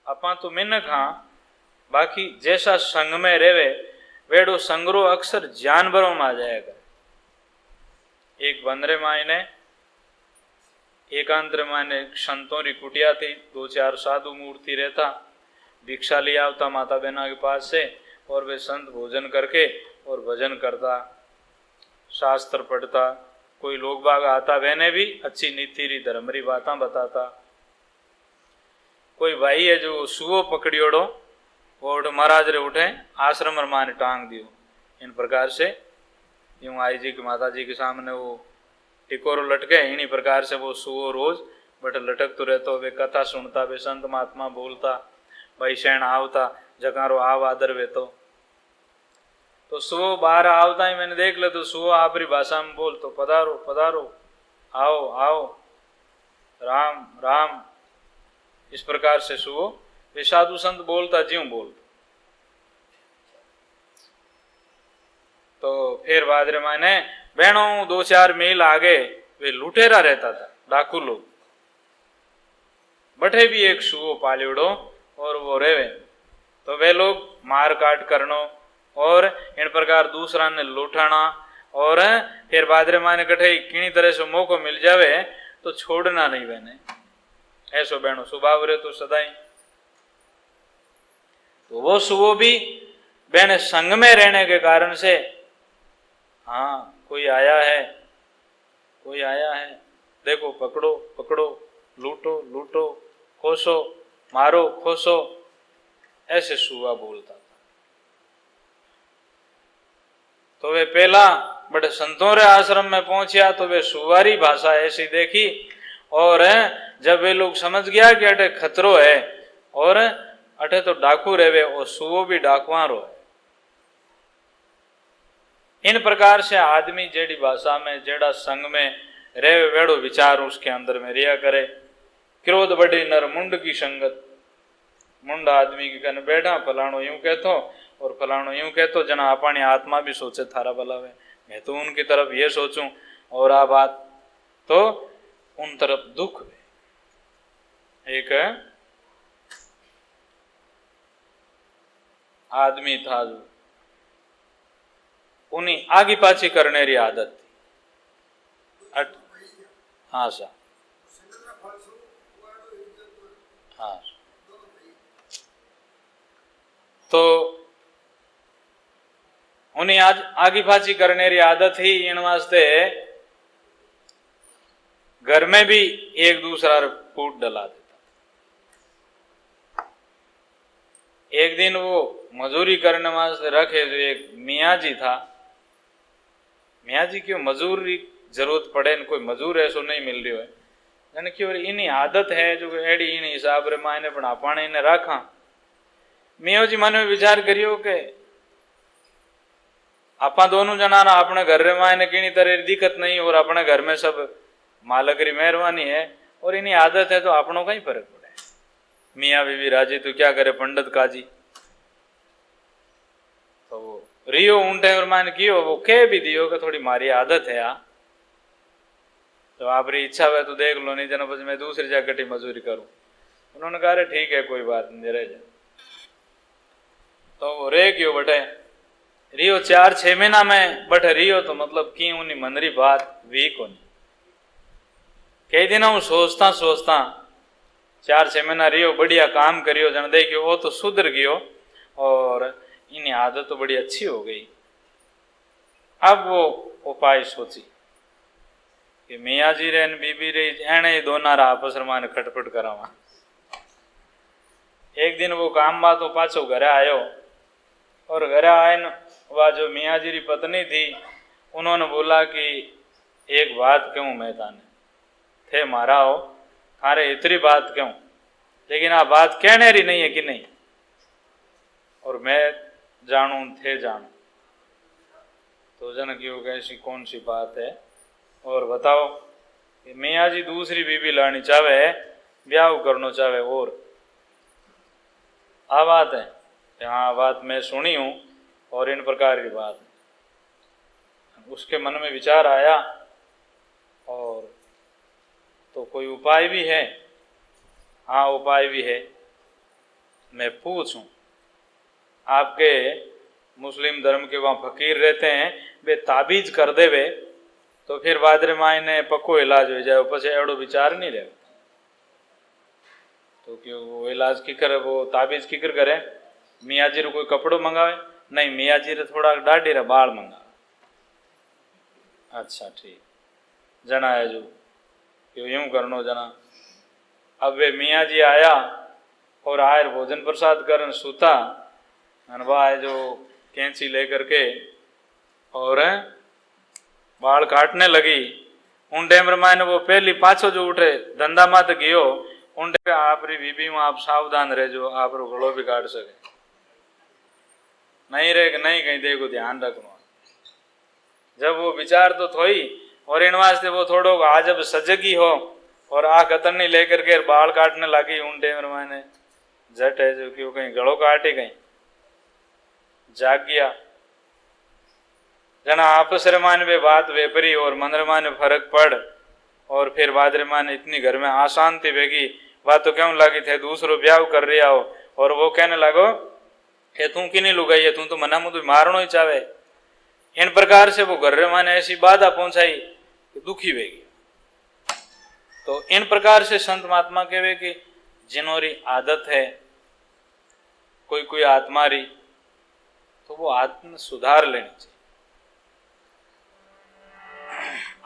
अपा तो मिनक हाँ, बाकी जैसा संग में रेवे वेड़ो संगरो अक्सर जानवरों में आ जाएगा। एक बंदरे मायने एकांतर मायने संतों री कुटिया थी, 2-4 साधु मूर्ति रहता, भिक्षा ले आवता माता बहना के पास से, और वे संत भोजन करके और भजन करता, शास्त्र पढ़ता, कोई लोग बाग आता वहने भी अच्छी नीति री धर्म री बातें बताता। कोई भाई है जो सुओ पकड़ियोड़ो वो महाराज रे उठे आश्रम माने टांग दियो। इन प्रकार से यूं आई जी की माता जी के सामने वो टिकोरो लटके, इन्हीं प्रकार से वो सुओ रोज बट लटक तो रहतो। वे कथा सुनता, वे संत महात्मा बोलता, भाई शैन आवता, जकारो आव आदर वेतो। तो सुओ बाहर आवता ही मैंने देख ले तो सुओ आपरी भाषा में बोल तो पधारो पधारो, आओ आओ, राम राम, इस प्रकार से सुओ वे साधु संत बोलता ज्यों बोलता। तो फिर बादरे माने बहनों 2-4 मील आगे वे लुटेरा रहता था, डाकू लोग, बठे भी एक सुओ पालियोड़ो और वो रेवे। तो वे लोग मार काट करनो और इन प्रकार दूसरा ने लूटाना, और फिर बादरे माने कठे किनी तरह से मौको मिल जावे तो छोड़ना नहीं बहने, ऐसो बहनों स्वभाव रहे तो सदाई। तो वो सुओ भी बहने संग में रहने के कारण से, हाँ कोई आया है, कोई आया है, देखो पकड़ो पकड़ो, लूटो लूटो, खोसो मारो खोसो, ऐसे सुआ बोलता था। तो वे पहला बड़े संतों रे आश्रम में पहुंचा तो वे सुवारी भाषा ऐसी देखी, और जब वे लोग समझ गया कि अटे खतरो है और अटे तो डाकू रेवे और सुओ भी डाकुआरो है। इन प्रकार से आदमी जेड़ी भाषा में जेड़ा संग में रेवे वेड़ो विचार उसके अंदर में रिया करे। क्रोध बड़ी नर मुंड की संगत, मुंड आदमी के कन बैठा, फलाणो यूं कहतो और फलाणो यूं कहतो, जना अपनी आत्मा भी सोचे थारा भलावे, मैं तो उनकी तरफ ये सोचूं और आ बात तो उन तरफ दुख है। एक आदमी था जो उन्हीं आगी पाची करने री आदत थी। हाँ सा, हाँ तो उन्हीं आज आगी पाची करने री आदत थी। इन वास्ते घर में भी एक दूसरा फूट डला देता। एक दिन वो मजूरी करने वास्ते रखे जो एक मियाँ जी था, मियाँ जी क्यों मजूरी जरूरत पड़े न कोई मजूर ऐसो नहीं मिल रही है, यानी कि इन्हीं आदत है जो एडी इन हिसाब रे मायने पण आपण इन्हें राखा। मियाँ जी मन में विचार करियो के आपा दोनों जना ना अपने घर रे मायने किनी तरह दिक्कत नहीं, और अपने घर में सब मालक री मेहरबानी है और इन्हीं आदत है, तो आपनों का ही फर्क पड़े। मियाँ बीवी राजी तो क्या करे पंडित काजी। तो वो रियो ऊंटे और मान कियो वो कह भी दियो कि थोड़ी मारी आदत है आ, तो आपरी इच्छा है तो देख लो, नहीं जना बस मैं दूसरी जगह कटी मजूरी करूं। उन्होंने कहा ठीक है कोई बात नहीं रह जाए। तो वो रह गयो बटे रियो 4-6 महीना में बटे रियो, तो मतलब की उन्हीं मनरी बात वी को नहीं। कई दिन हूँ सोचता सोचता 4-6 महीना रियो, बढ़िया काम करियो, जन देखियो वो तो सुधर गयो और इन्हीं आदत तो बड़ी अच्छी हो गई। अब वो उपाय सोची कि मियाँ जी रे बीबी रे एने दोना आपस मान खटपट करावा। एक दिन वो काम बा तो पाछो घरे आयो, और घरे आए वह जो मियाँ जी री पत्नी थी उन्होंने बोला कि एक बात कहूँ मैं ताने, थे मारा हो थारे इतनी बात क्यों, लेकिन आ बात कहने री नहीं है कि नहीं, और मैं जानू थे जानू। तो जन की ऐसी कौन सी बात है और बताओ कि मियाँ जी दूसरी बीबी लानी चाहे, ब्याह करना चाहे, और आ बात है। हाँ बात मैं सुनी हूँ और इन प्रकार की बात। उसके मन में विचार आया और तो कोई उपाय भी है। हाँ उपाय भी है। मैं पूछूं, आपके मुस्लिम धर्म के वहाँ फकीर रहते हैं, वे ताबीज कर देवे तो फिर बादरे माई ने पक्को इलाज हो जाए, પછી એવડો વિચાર नहीं रहे तो क्यों वो इलाज की करे, वो ताबीज की कर करे? मियाँ जी रो कोई कपड़ो मंगावे? नहीं, मियाँ जी रे थोड़ा दाढ़ी रे बाल मंगावे। अच्छा ठीक, जना है जो क्यों यूं करनो जना। अब वे मियाँ जी आया और आयर भोजन प्रसाद करन सूता, वाह जो कैंची लेकर के और बाल काटने लगी। उन टाइम मायने वो पहली पाछो जो उठे धंधा मात गयो, उन टाइम आपरी बीबी में आप सावधान रहो, आप गलो भी काट सके नहीं रे नहीं, कहीं देखो ध्यान रखना। जब वो विचार तो थोई और इन वास्ते वो थोड़ो आज जब सजगी हो और आ कतरनी लेकर के बाल काटने लगी, उन टाइम मायने झट है जो कि वो कहीं गलो काटे कहीं जाग गया। जना आपस मान वे बात वेपरी और मन मान फर्क पड़ और फिर बाद मान इतनी घर में अशांति भेगी। बात तो क्यों लगी थे दूसरो ब्याह कर रहा हो और वो कहने लगो कि तू की नहीं लुगाई है, तू तो मना मुझे मारनो ही चाहे। इन प्रकार से वो घर माने ऐसी बाधा पहुंचाई कि दुखी भेगी। तो इन प्रकार से संत महात्मा कहवे कि जिनोरी आदत है कोई कोई आत्मा री, तो वो आत्म सुधार लेनी चाहिए।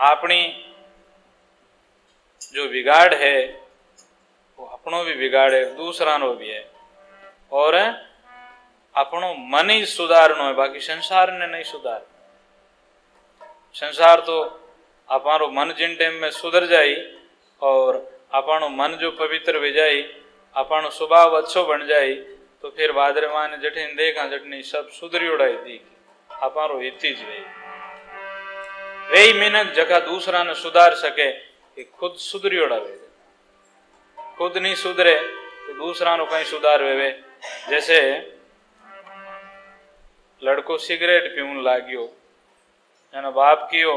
अपनी जो बिगाड़ है वो अपनों भी बिगाड़ है, दूसरा नो भी है, और अपनों मन ही सुधारनो है, बाकी संसार ने नहीं सुधार। संसार तो अपारो मन जिन टाइम में सुधर जाए और अपानो मन जो पवित्र हो जाए, अपानो स्वभाव अच्छो बन जाए, तो फिर बादरे माने जठिन देखा जटनी सब सुधरी उड़ाई दी अपारो हित ज वे मिनक जगह दूसरा ने सुधार सके कि खुद सुधरी उड़ावे। खुद नहीं सुधरे तो दूसरा नो कहीं सुधार वे। जैसे लड़को सिगरेट पीवन लाग्यो, एना बाप कियो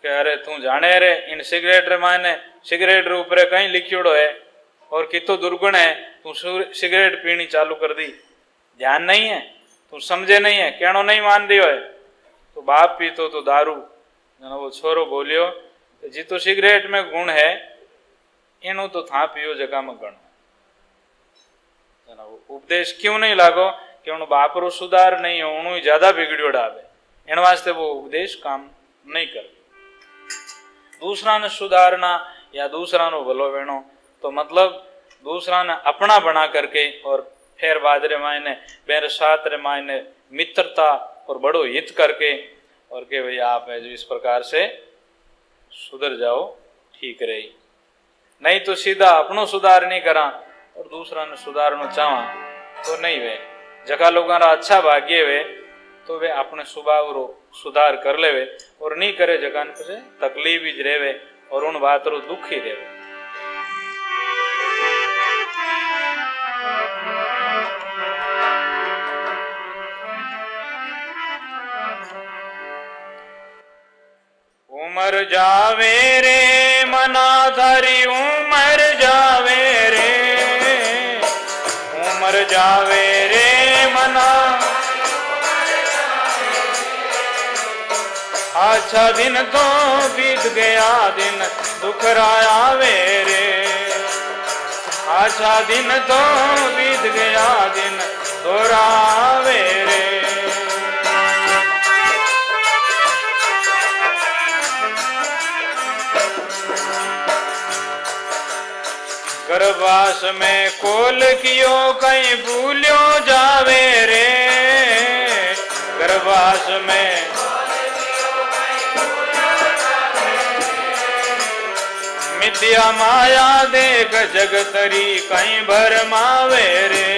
कि अरे तू जाने रे इन सिगरेट रे माने सिगरेट रे ऊपर कहीं लिखियोड़ो है और कितो दुर्गुण है, तू सिगरेट पीनी चालू कर दी, ध्यान नहीं है, तू समझे नहीं है, कहनो नहीं मान दियो है। तो बाप पीतो तो दारू, वो छोरो बोलियो जी तो सिगरेट में गुण है, इनो तो था पियो जगह में गण। उपदेश क्यों नहीं लागो कि उन बाप रो सुधार नहीं हो, उन्होंने ज्यादा बिगड़ियो डावे, इन वास्ते वो उपदेश काम नहीं कर। दूसरा ने सुधारना या दूसरा नो भलो वेणो, तो मतलब दूसरा ने अपना बना करके और फिर बादरे मायने मेरे साथ रे मायने मित्रता और बड़ो हित करके और के भाई आप है जो इस प्रकार से सुधर जाओ ठीक रही। नहीं तो सीधा अपनो सुधार नहीं करा और दूसरा ने सुधारना चाहा तो नहीं वे जगह लोगों का अच्छा भाग्य वे तो वे अपने स्वभाव रो सुधार कर लेवे और नहीं करे जगह से तकलीफ ही रेवे और उन बात रो दुख ही रेवे। उमर जावे रे मना थारी उमर जावे रे, उमर जावे रे मना, अच्छा दिन तो बीत गया दिन दुखराया वे रे, अच्छा दिन तो बीत गया दिन दोहरावे रे। गर्भास में कोल कियो कहीं भूलियो जावे रे, गर्भास में मिथ्या माया देख जगतरी कहीं भरमावे रे,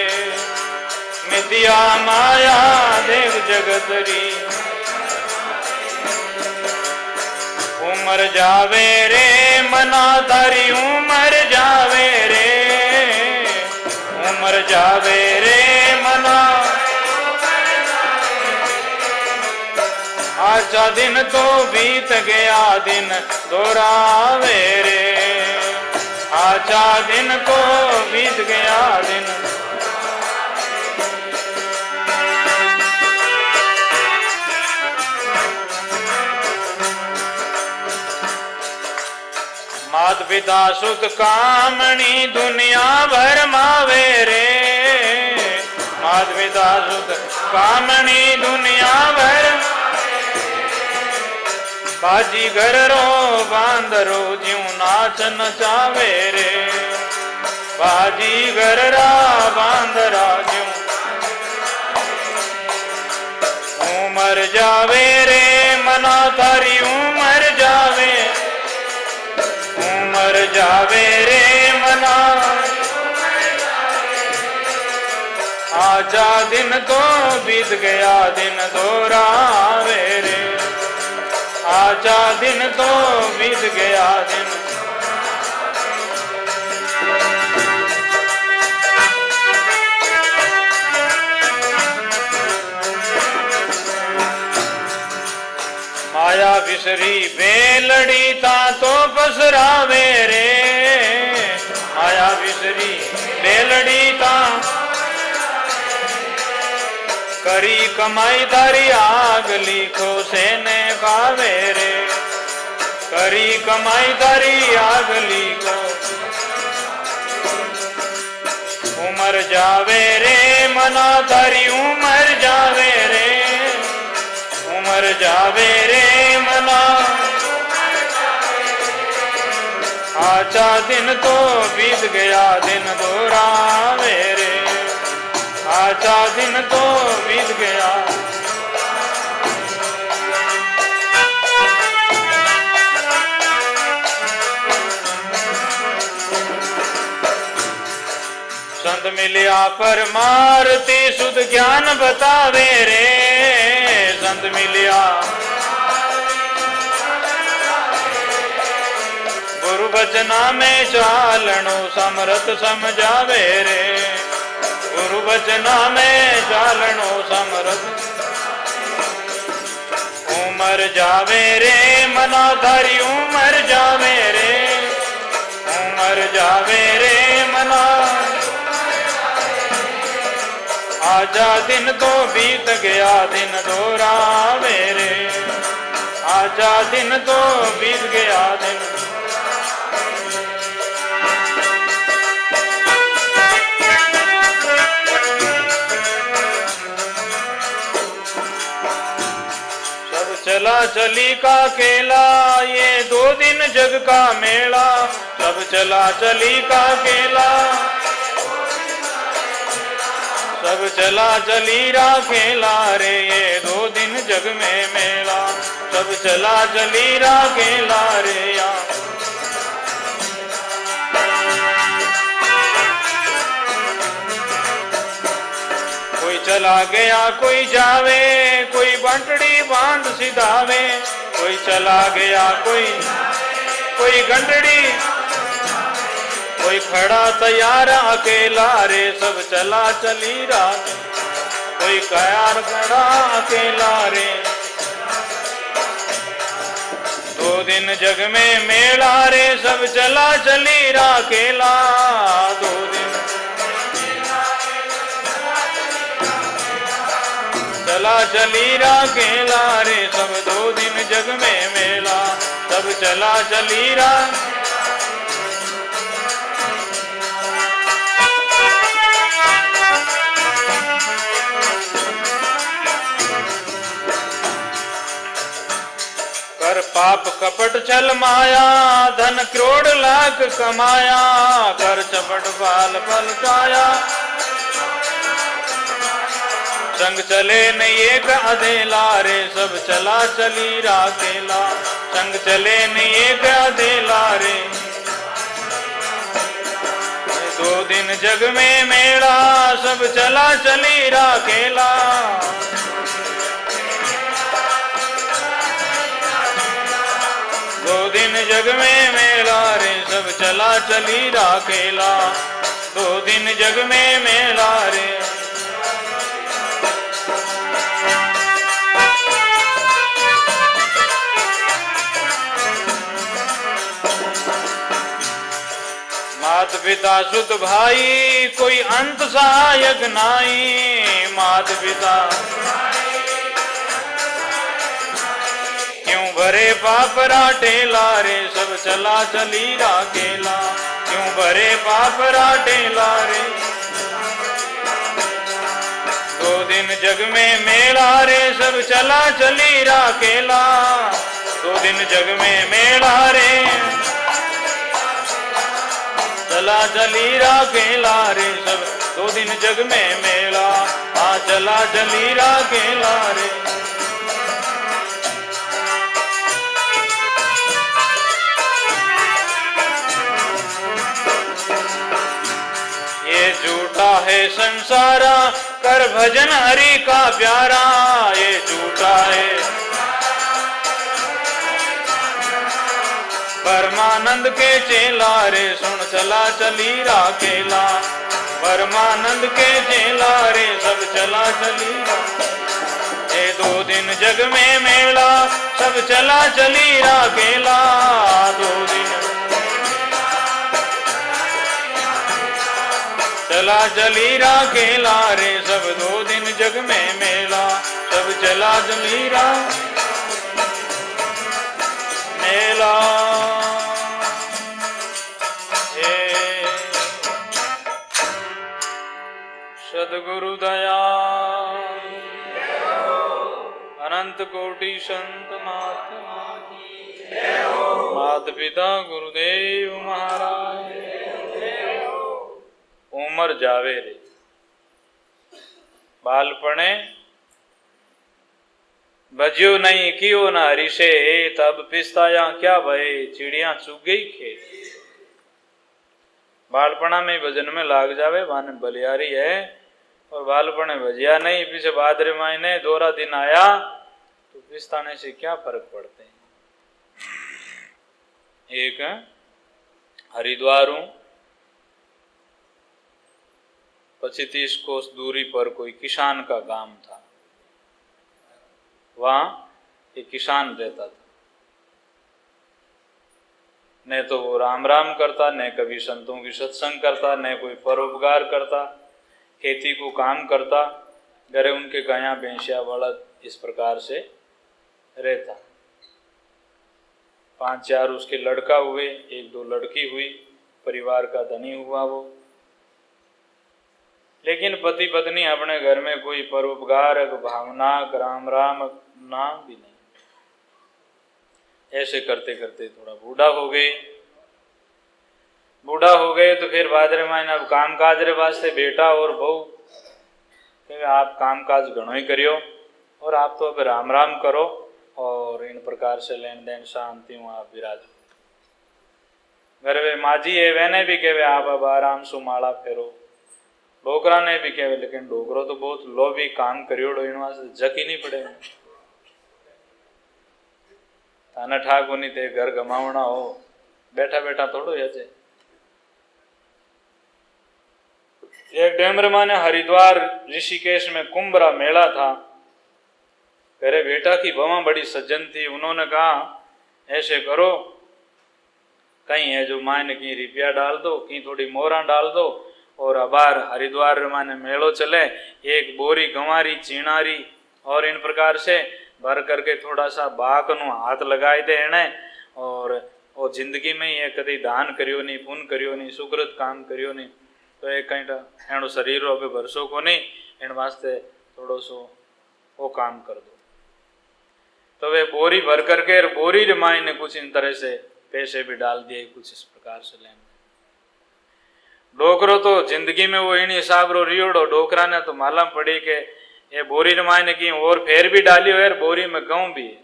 मिथ्या माया देख जगतरी। उमर जावे रे मना तारी उमर जावे रे, उमर जावे रे मना, अच्छा दिन तो बीत गया दिन दोहरावे रे, आजा दिन तो बीत गया दिन। मात पिता सुत कामणी दुनिया भर मावे रे। मात पिता सुत कामणी दुनिया भर बाजी घर रो बांदरो ज्यू नाच नचावे रे। बाजी घर रा बांदरा ज्यू उमर जावे रे मना थारी उमर जावे। उमर जावे रे मना आजा दिन तो बीत गया दिन दोहरावे रे। आजा दिन तो बीत गया दिन। माया विसरी बेलड़ी ता तो पसरावे रे। माया विसरी बेलड़ी ता करी कमाई धारी आग लिखो से ने खावे रे। करी कमाई धारी आग लिखो उमर जावे रे मना थारी उमर जावे रे। उमर जावे रे मना आजा दिन तो बीत गया दिन दोहरावे रे। आजा दिन तो बीत गया। संत मिलिया परमारती सुध ज्ञान बतावे रे। संत मिलिया गुरु बचना में चालनो समरथ समझावे रे। गुरु बचना में चालनो समरथ उमर जावे रे मना थारी उमर जावे रे। उमर जावे रे मना आजा दिन तो बीत गया दिन दोहरावे रे। आजा दिन तो बीत गया दिन। चला चली का केला ये 2 दिन जग का मेला। सब चला चली का केला सब चला चली रा खेला रे। ये 2 दिन जग में मेला। सब चला चली रा खेला रे या। कोई चला गया कोई जावे कोई बंटड़ी बांध सिधावे। कोई चला गया कोई घंटड़ी कोई खड़ा तैयार अकेला रे। सब चला चली रात कोई कयार खड़ा अकेला रे। 2 दिन जग में मेला रे। सब चला चली रा अकेला। 2 दिन चला चली रा अकेला रे। सब 2 दिन जग में मेला। सब चला चली रा कर पाप कपट छल माया धन करोड़ लाख कमाया। कर चपट बाल फल छाया संग चले न एक अधेला रे। सब चला चली रा अकेला। संग चले न एक अधेला रे। 2 दिन जग में मेला। सब चला चली रा अकेला। 2 दिन जग में मेला रे। सब चला चली रा अकेला। 2 दिन जग में मेला रे। पिता सुत भाई कोई अंत सहायक नाई। मात पिता क्यों भरे पाप राटेला रे सब चला चली राकेला। क्यों भरे पाप राटेला रे 2 दिन जग में मेला रे सब चला चली राकेला। 2 दिन जग में मेला रे चला चली राकेला रे सब 2 दिन जग में मेला। हाँ चला चली राकेला रे। ये झूठा है संसारा कर भजन हरि का प्यारा। ये झूठा है परमानंद के चेला रे सुन चला चली राकेला। परमानंद के चेला रे सब चला चली ये 2 दिन जग में मेला सब चला चली राकेला। 2 दिन चला चली राकेला रे सब 2 दिन जग में मेला सब चला चली मेला। सद्गुरु दया अनंत कोटि संत महात्मा माता पिता गुरुदेव महाराज। उमर जावे रे बालपणे भज्यो नहीं कियो ना हरिशे तब पिस्ताया क्या भय चिड़िया चुग गई खेत। बालपणा में भजन में लाग जावे वाने बलियारी है और बालपणे भजिया नहीं पीछे भाद्र महीने 2 दिन आया तो पिस्ताने से क्या फर्क पड़ते हैं। एक हरिद्वार हूं 25-30 कोस दूरी पर कोई किसान का गांव था। वहां एक किसान रहता था। न तो वो राम राम करता, न कभी संतों की सत्संग करता, न कोई परोपकार करता, खेती को काम करता, घरे उनके गाया भैंसिया बलद इस प्रकार से रहता। 5-4 उसके लड़का हुए, 1-2 लड़की हुई, परिवार का धनी हुआ वो। लेकिन पति पत्नी अपने घर में कोई परोपकार भावना राम राम नाम भी नहीं। ऐसे करते करते थोड़ा बूढ़ा हो गए। बूढ़ा हो गए तो फिर भाद्र महीने अब काम काज रे वास्ते बेटा और बहू कि आप काम काज घणो ही करियो और आप तो अब राम राम करो और इन प्रकार से लेन देन शांति हूँ आप विराज। घर वे माजी है वैने भी कहे आप अब आराम सु माला फेरो। डोकरा ने भी कहे लेकिन डोकरो तो बहुत लोभी काम करियोड़ो इन वास्ते जक ही नहीं पड़े। थाने ठाक होनी ते घर गमावना हो बैठा बैठा थोड़ो यजे। एक डेमर माने हरिद्वार ऋषिकेश में कुंभरा मेला था। मेरे बेटा की बवा बड़ी सज्जन थी। उन्होंने कहा ऐसे करो कहीं है जो मायने की रुपया डाल दो कहीं थोड़ी मोहरा डाल दो और अबार हरिद्वार माने मेलो चले। एक बोरी गंवारी चीनारी और इन प्रकार से भर करके थोड़ा सा बाक नु हाथ लगाई दे इन्हें और वो जिंदगी में ये कभी दान करियो नहीं पुण्य करियो नहीं सुकृत काम करियो नहीं तो एक कहीं एणो शरीर अभी भरसो को नहीं इन वास्ते थोड़ो सो वो काम कर दो। तो वे बोरी भर करके बोरी रमाई ने कुछ इन तरह से पैसे भी डाल दिए कुछ इस प्रकार से लेने। डोकरो तो जिंदगी में वो इन हिसाब रो रियोड़ो। डोकरा ने तो मालूम पड़ी के ये बोरी रमाई ने की और फेर भी डाली हो यार बोरी में गेहूं भी है।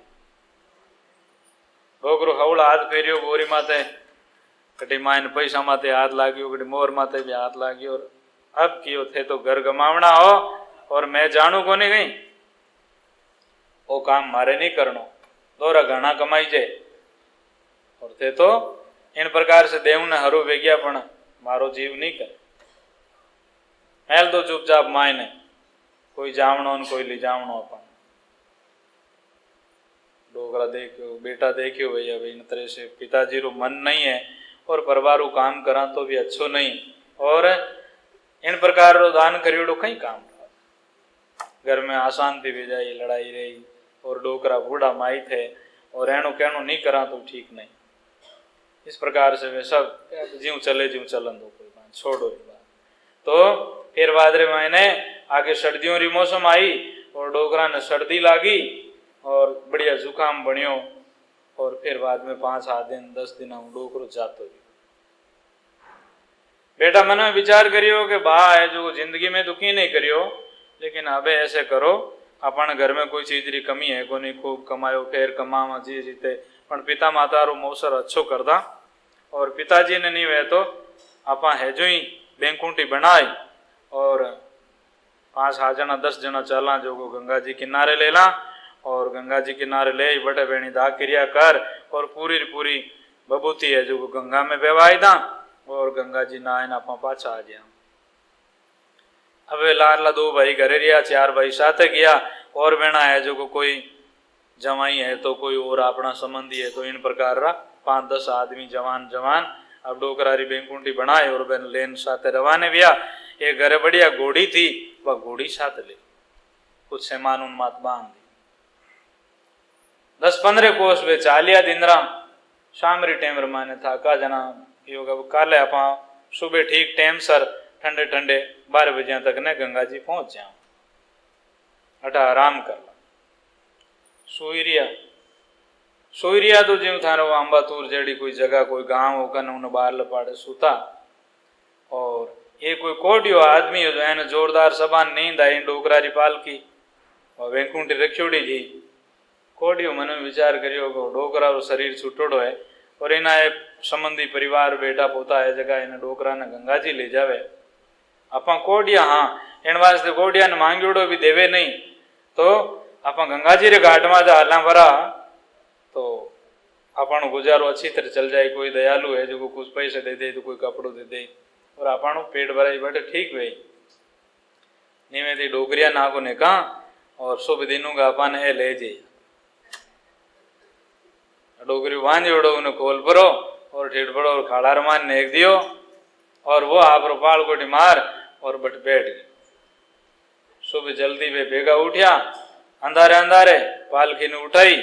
डोकरो हवड़ा हाथ फेरियो बोरी माते कटी मायने पैसा माते हाथ लागियो कटी मोर माते भी हाथ लागियो और अब कियो थे तो घर गमावना हो और मैं जानू को नहीं गई वो काम मारे नहीं करनो दोरा घना कमाई जाए और थे तो इन प्रकार से देव ने हरू वेग्या पण मारो जीव नहीं करे। हेल तो चुपचाप मायने कोई जावणो न कोई ली जावणो अपन। डोकरा देखियो बेटा देखियो भाई अब इन तरह से पिताजी रो मन नहीं है और परवारू काम करा तो भी अच्छो नहीं। और इन प्रकार रो दान करियोड़ो कई काम घर में अशांति भी जाई, लड़ाई रही और डोकरा बूढ़ा माई थे और एनो कहनो नहीं करा तो ठीक नहीं। इस प्रकार से वे सब ज्यों चले ज्यों चलन दो, कोई बात छोड़ो ये बात। तो फिर भाद्रे महीने आगे सर्दियों री मौसम आई और डोकरा ने सर्दी लागी और बढ़िया जुकाम बनियो और फिर बाद में 5-7 दिन 10 दिन हम डोकरो जातो। बेटा मन में विचार करियो कि बा है जो जिंदगी में दुखी नहीं करियो, लेकिन अबे ऐसे करो अपन घर में कोई चीज री कमी है को नहीं, खूब कमायो फिर कमावा जी जीते पण पिता माता रो मौसर अच्छो करदा। और पिताजी ने नहीं वे तो आपा है जो ही बैंकुंटी बनाई और 5-7 जना 10 जना चला जो को गंगा जी किनारे ले ला और गंगा जी किनारे ले बटे बेणी दा क्रिया कर और पूरी बबूती है जो को गंगा में बेवाई दा और गंगा जी नहाए ना पाछा आ गया। अब लारला 2 भाई घरे रिया, 4 भाई साथ गया और बेना है जो को कोई जवाई है तो कोई और अपना संबंधी है। तो इन प्रकार 5-10 आदमी जवान अब डोकरारी बैंकुंटी बनाए और बेन लेन साथे रवाने गया। एक घरे बढ़िया घोड़ी थी, वह घोड़ी साथ ले कुछ सामान उन्मात बांध दी। 10-15 कोस वे चालिया दिनरा शाम री टाइम रमाने था का जना योग काले आप सुबह ठीक टाइम सर ठंडे 12 बजे तक ने गंगा जी पहुंच जाओ, अटा आराम कर ला। सोईरिया तो ज्यों थारो अंबातूर जेड़ी कोई जगह कोई गांव होकर उन्हें बाहर लपाड़े सूता और ये कोई कोडियो आदमी हो जो जोरदार सबान नींद आई डोकरारी पालकी और वेकुंठी रखियोड़ी जी कोडियो मन में विचार करियो डोकरा रो शरीर छूटोड़ो है और इना एक संबंधी परिवार बेटा पोता है जगह इन डोकरा ने गंगा जी ले जावे। अपा कोडिया हाँ इन वास्ते कोडिया ने मांगोड़ो भी देवे नहीं तो अपा गंगा जी रे घाट में हाला भरा तो अपन गुजारो अच्छी तरह चल जाए। कोई दयालु है जो कुछ पैसे दे दे तो कोई कपड़ो दे दे और अपन पेट भराई बैठे ठीक वे नीवे थी डोकरिया नागो ने कहा और शुभ दिनों का अपन ए ले जाइए डोकरी बांध जोड़ो उन्हें खोल परो और ठेठ पड़ो और खाड़ा रमान नेक दियो और वो आप पाल कोटी मार और बट बैठ गए। सुबह जल्दी वे बेगा उठिया अंधारे पालकी ने उठाई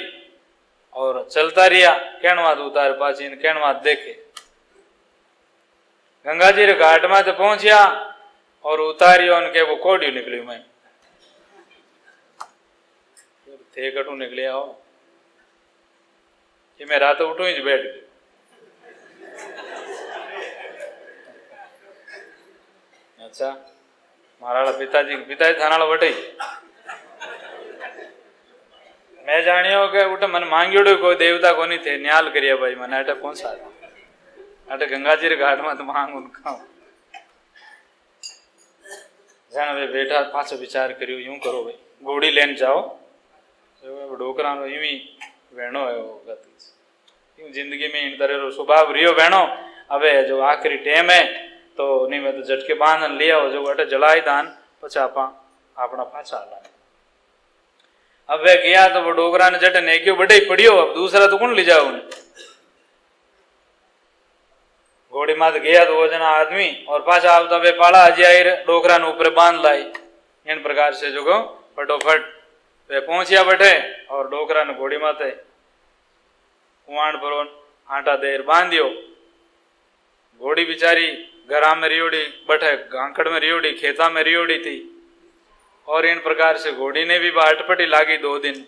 और चलता रिया कहणवाद उतार पाची कहणवाद देखे गंगा जी रे घाट में तो पहुंचिया और उतारियो उनके वो कोडियो निकली मैं थे कटू निकलिया हो कि मैं रात उठू ही बैठ गई। अच्छा मारा पिताजी थाना बटे मैं जानियो के उठे मन मांगियोड़ो कोई देवता को नहीं थे न्याल करिया भाई मैंने अटे कौन सा अटे गंगा जी रे घाट में तो मांग उनका जाना वे बेटा पाछो विचार करियो यूं करो भाई घोड़ी लेन जाओ डोकरा नो इवी वेणो है वो गति जिंदगी में इन तरह रो स्वभाव रियो वेणो। अबे जो आखिरी टाइम है तो नहीं मैं तो झटके बांधन लिया हो जो अटे जलाई दान पछा अपना पाछा ला। अब वे गया तो वो डोकरा ने जटे ने क्यों बड़े पड़ियो अब दूसरा तो कौन ले जाओ उन्हें घोड़ी मात गया तो वो जना आदमी और पाछा आवता वे पाला हजी आई डोकरा ने ऊपर बांध लाई। इन प्रकार से जो फटोफट वे पहुंचिया बैठे और डोकरा ने घोड़ी माते कुआण पर आटा देर बांधियो। घोड़ी बिचारी घरा में रियोड़ी बैठे गांकड़ में रियोड़ी खेता में रियोड़ी थी और इन प्रकार से घोड़ी ने भी अटपटी लागी 2 दिन।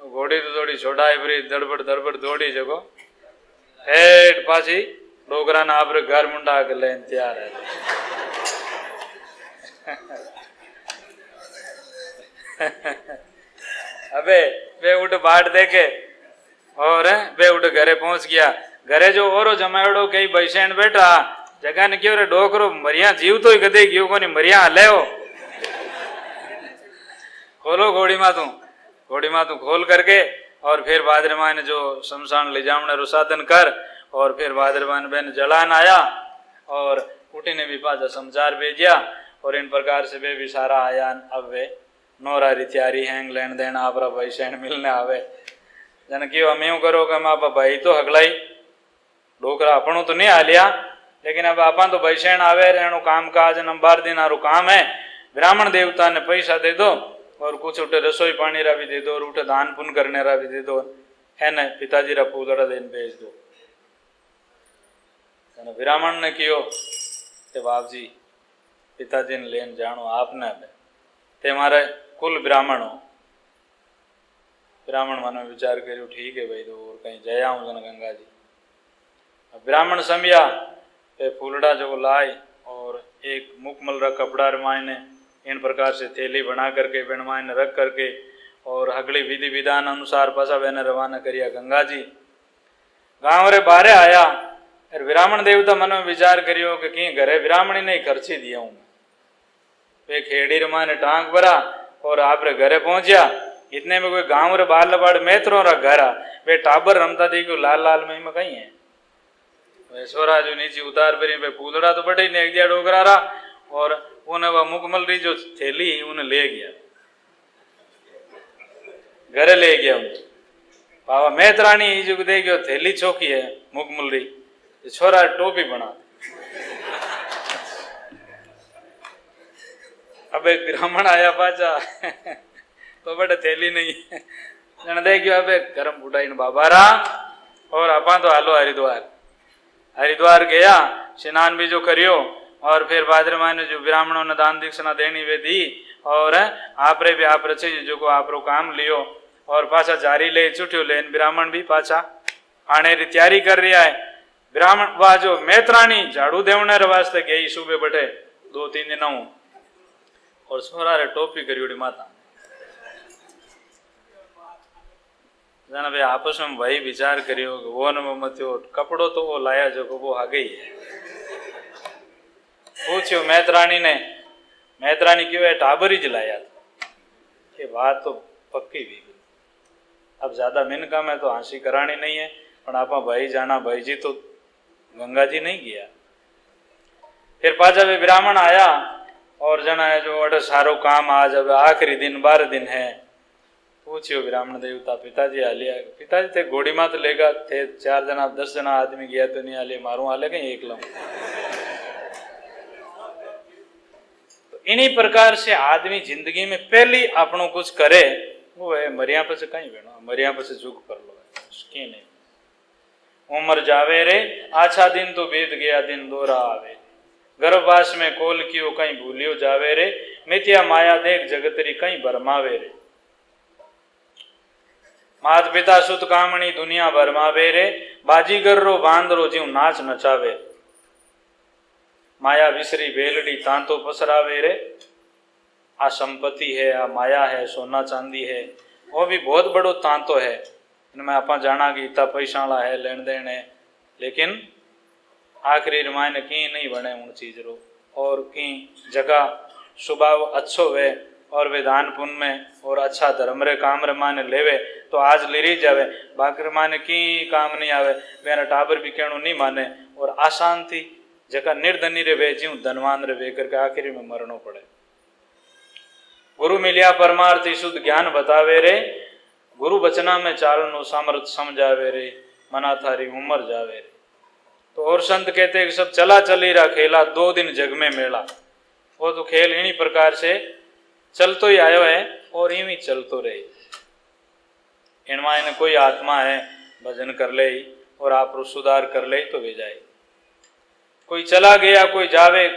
घोड़ी तो थोड़ी छोड़ाई भरी दड़बड़ दौड़ी जगो हेठ पासी डोकरा ने आप घर मुंडा के लेन तैयार है। अबे वे उठ बाट देखे और वे उठ घरे पहुंच गया। घरे जो औरो जमावड़ो कई बैसेन बैठा जगह ने क्यों रे डोकरो मरिया जीव तो ही गदे क्यों को नहीं मरिया हले हो खोलो घोड़ी मातू खोल करके और फिर भाद्रवा ने जो शमशान ले जामने रो साधन कर और फिर भाद्रवा ने बेन जलान आया और उठी ने भी पाजा समाचार भेजिया और इन प्रकार से वे भी सारा आया। अब वे नोरा री तैयारी हैंग लेन देन आपरा भाई सैन मिलने आवे जन क्यों हम यूं करो कि हम आप भाई तो हगलाई डोकरा अपनों तो नहीं हालिया, लेकिन अब आपा तो बैसेण आवे रहनो काम काज न 12 दिन आरो काम है। ब्राह्मण देवता ने पैसा दे दो और कुछ उठे रसोई पानी रा भी दे दो और उठे दान पुण्य करने रा भी दे दो, है न पिताजी रा फूलड़ा देन भेज दो। ब्राह्मण ने कियो कि बाप जी पिताजी ने लेन जानो आपने ते मारे कुल ब्राह्मण हो। ब्राह्मण माने विचार करो ठीक है भाई, तो और कहीं जया हूँ जन गंगा जी। ब्राह्मण समझा फूलड़ा जो लाए और एक मुकमल रख कपड़ा रमायने इन प्रकार से थैली बना करके बनवाने रख करके और अगली विधि विधान अनुसार पसा बहने रवाना करिया गंगा जी। गांव रे बारे आया और ब्राह्मण देवता मन में विचार करियो कि कहीं घरे ब्राह्मणी ने खर्ची दिया हूँ। वे खेड़ी रमाने टांग भरा और आप रे घरे पहुंचा। इतने में कोई गांव रे बाल बाड़ मेत्रों रा घर आ, वे टाबर रमता देखो लाल लाल में कहीं है ऐश्वरा जो नीचे उतार परी पे फूलड़ा तो बटे ने दिया डोगरा रा और उन्हें वह मुकमल री जो थैली उन्हें ले गया, घरे ले गया। बाबा मेहतरानी जो दे गयो थैली चौकी है मुकमल री, छोरा टोपी बना। अब एक ब्राह्मण आया पाचा तो बड़े थैली नहीं जन दे गयो। अब गरम बुढ़ाई बाबा रा और अपा तो हालो हरिद्वार। हरिद्वार गया, स्नान भी जो करियो और फिर भाद्रमा ने जो ब्राह्मणों ने दान दीक्षिणा देनी वे दी और आप रे भी आप रचे जो को आप रो काम लियो और पाछा जारी ले छुट्यो लेन ब्राह्मण भी पाछा आने री तैयारी कर रहा है। ब्राह्मण वह जो मेहतरानी झाड़ू देवने रे वास्ते गई सुबह बटे 2-3 दिन हूँ और सोरा रे टोपी करियोड़ी माता जना भाई आपस में भाई विचार करियो वो न मत कपड़ो तो वो लाया जो को वो आ गई है। पूछियो मेहतरानी ने, मेहतरानी क्यों है टाबर ही जलाया था। ये बात तो पक्की भी, अब ज्यादा मिनका में तो हंसी करानी नहीं है, पर आपा भाई जाना भाई जी तो गंगा जी नहीं गया। फिर पाछा वे ब्राह्मण आया और जना है जो अटे सारो काम आज अब आखिरी दिन 12 दिन है। पूछियो ब्राह्मण देवता पिताजी हालिया, पिताजी थे घोड़ी मात लेगा थे 4 जना 10 जना आदमी गया तो नहीं हाले, मारू हाले कहीं एक लाऊं। तो इन्हीं प्रकार से आदमी जिंदगी में पहली अपनों कुछ करे वो है मरिया पर से कहीं बेनो, मरिया पर से झुक कर लो उसकी नहीं। उम्र जावे रे आछा दिन तो बीत गया दिन दोरा आवे, गर्भवास में कोल कियो कहीं भूलियो जावे रे, मिथ्या माया देख जगतरी कहीं भरमावे रे। मात पिता सुत कामणी दुनिया भरमावे रे, बाजीगर रो बांदरो जीव नाच नचावे। माया विसरी बेलड़ी तांतो पसरावे रे। आ संपत्ति है, आ माया है, सोना चांदी है, वो भी बहुत बड़ो तांतो है। इनमें आपा जाना कि इतना पैसा वाला है, लेन देन है, लेकिन आखिरी रमायन की नहीं बने उन चीज रो और की जगह स्वभाव अच्छो वे और वे दान पुण्य में और अच्छा धर्म रे काम रे माने लेवे तो आज लिरी जावे, बाकी माने की काम नहीं आवे, मेरा टाबर भी कहणो नहीं माने और आसान थी जगह निर्धनी रे वे जीव धनवान रे वे करके आखिरी में मरनो पड़े। गुरु मिलिया परमार्थी शुद्ध ज्ञान बतावे रे, गुरु बचना में चालनो सामर्थ समझावे रे, मना थारी उम्र जावे रे। तो और संत कहते हैं कि सब चला चली रहा खेला 2 दिन जग में मेला। वो तो खेल इन्हीं प्रकार से चलतो ही आयो है और यूं ही चलतो रहे। इनमें इन्हें कोई आत्मा है भजन कर ले और आप सुधार कर ले तो वे जाए। कोई चला गया, कोई जावे,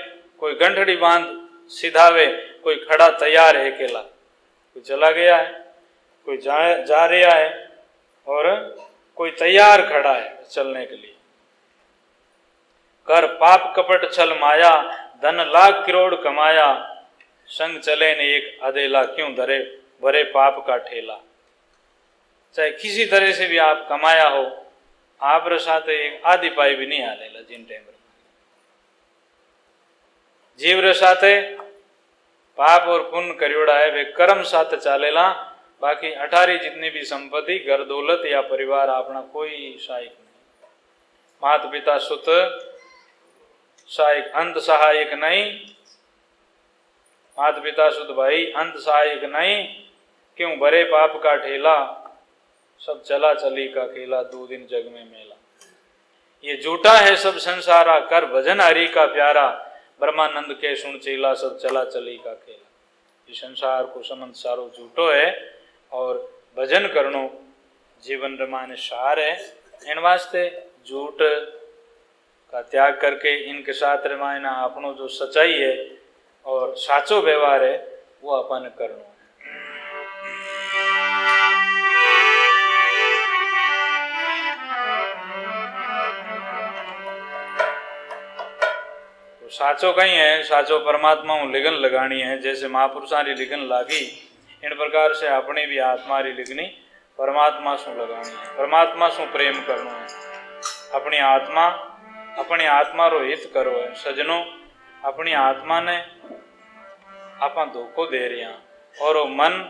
कोई गंठड़ी बांध सिधावे, कोई खड़ा तैयार है अकेला। कोई चला गया है, कोई जा रहा है और कोई तैयार खड़ा है चलने के लिए। कर पाप कपट छल माया, धन लाख करोड़ कमाया, संग चले ने एक अदेला क्यों धरे भरे पाप का ठेला। चाहे किसी तरह से भी आप कमाया हो, आप रे साथे एक आधी पाई भी नहीं आलेला। जिन टाइम जीव रे साथे पाप और पुण्य करियोड़ा है वे कर्म साथ चालेला। बाकी 18 जितनी भी संपत्ति घर दौलत या परिवार अपना कोई सहायक नहीं। माता पिता सुत सहायक अंत सहायक नहीं, माता पिता सुत भाई अंत सहायक नहीं, क्यों भरे पाप का ठेला, सब चला चली का खेला 2 दिन जग में मेला। ये झूठा है सब संसारा, कर भजन हरि का प्यारा, ब्रह्मानंद के सुन चेला सब चला चली का खेला। ये संसार को संबंध सारो झूठो है और भजन करनो जीवन रमाने सार है। इन वास्ते झूठ का त्याग करके इनके साथ रमायना अपनो जो सच्चाई है और साचो व्यवहार है वो अपन करनो। साचो कहीं है, साचो परमात्मा हूँ लिगन लगानी है। जैसे महापुरुषा री लिगन लागी, इन प्रकार से अपनी भी आत्मा री लिगनी परमात्मा सु लगानी है, परमात्मा सु प्रेम करनो है। अपनी आत्मा रो हित करो है। सजनों, अपनी आत्मा ने आप धोखो दे रही और वो मन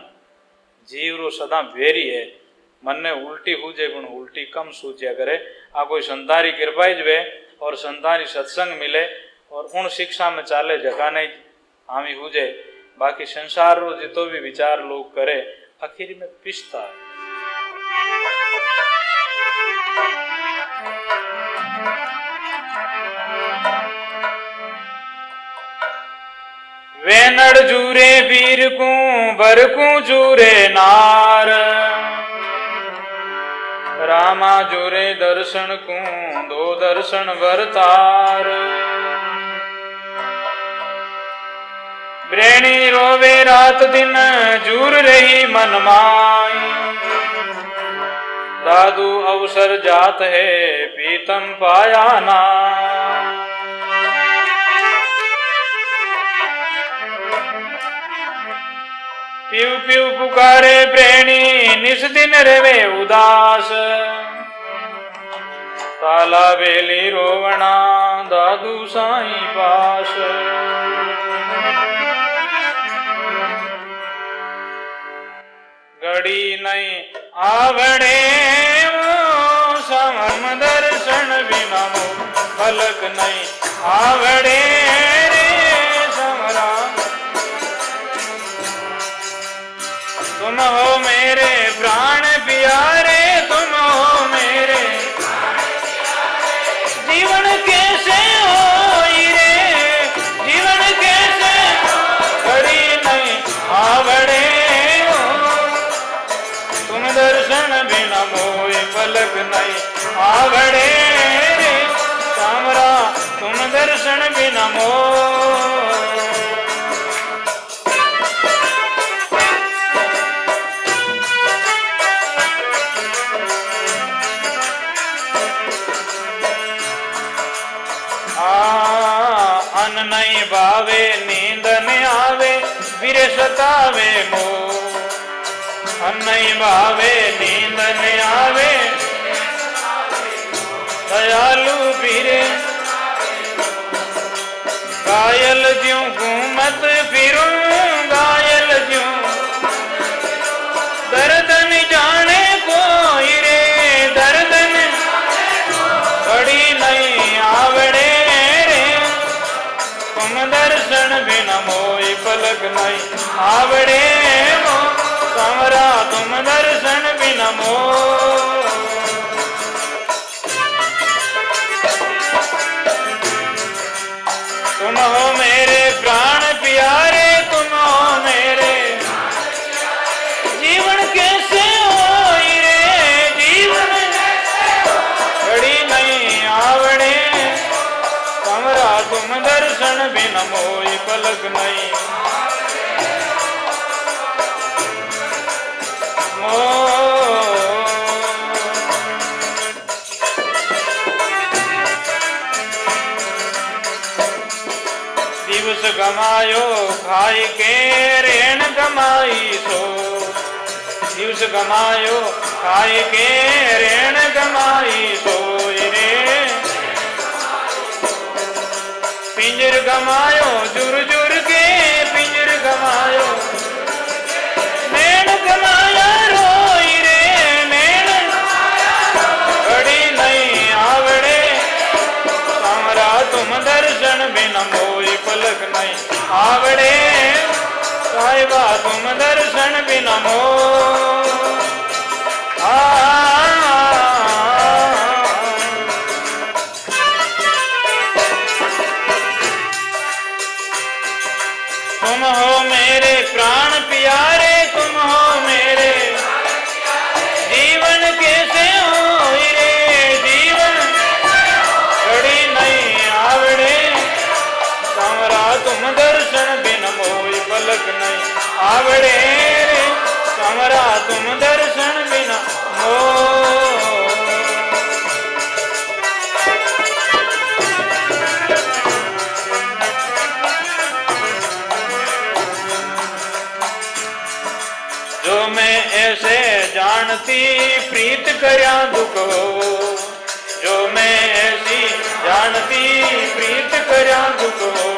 जीव रो सदा वेरी है। मन ने उल्टी हो जाए पण उल्टी कम सोचा करे। आ कोई संतारी कृपा जवे और संतारी सत्संग मिले और उन शिक्षा में चाले जगह नहीं हामी हो जाए। बाकी संसार रो जितो भी विचार लोग करे आखिर में पिसता है। वेनड़ जूरे वीर को बर को जूरे नार, रामा जूरे दर्शन को दो दर्शन वरतार। ब्रेणी रोवे रात दिन जूर रही मन माई, दादू अवसर जात है पीतम पाया ना। पीव पीव पुकारे प्रेणी निस दिन रवे उदास, ताला बेली रोवना दादू साई पास। घड़ी नहीं आवड़े समम दर्शन बिना मो, पलक नहीं आवड़े रे समरा। तुम हो मेरे प्राण प्यारे, तुम हो मेरे जीवन कैसे हो रे, जीवन कैसे घड़ी नहीं आवड़े तुम दर्शन बिना मोए, पलक नहीं आवड़े रे सामरा तुम दर्शन बिना मोए। अन्न नहीं भावे नींद न आवे वीर सतावे मो, अन्न नहीं भावे नींद न आवे दयालु वीरे। घायल ज्यों घूमत फिरूं घायल ज्यों, दर्द न जाने कोई रे दर्द न घड़ी नहीं आवड़े रे। तुम दर्शन बिना मोई पलक नहीं आवड़े मो, समरा तुम दर्शन बिना मो। तुम हो मेरे प्राण प्यारे, तुम हो मेरे जीवन कैसे हो रे, जीवन घड़ी नहीं आवड़े समरा तुम दर्शन बिना मोई पलक नहीं मो। दिवस गमायो खाई के रेण गमाई सो, दिवस गमायो खाई के रेण गमाई सो रे। पिंजर गमायो जुर जुर के पिंजर गमायो, नैन गमाया रोई रे नैन घड़ी नहीं आवड़े समरा तुम दर्शन बिना मोई पलक नहीं आवड़े साहिबा तुम दर्शन बिना मो। सांवरा तुम दर्शन बिना मोह। जो मैं ऐसे जानती प्रीत करया दुख हो, जो मैं ऐसी जानती प्रीत करया दुख हो।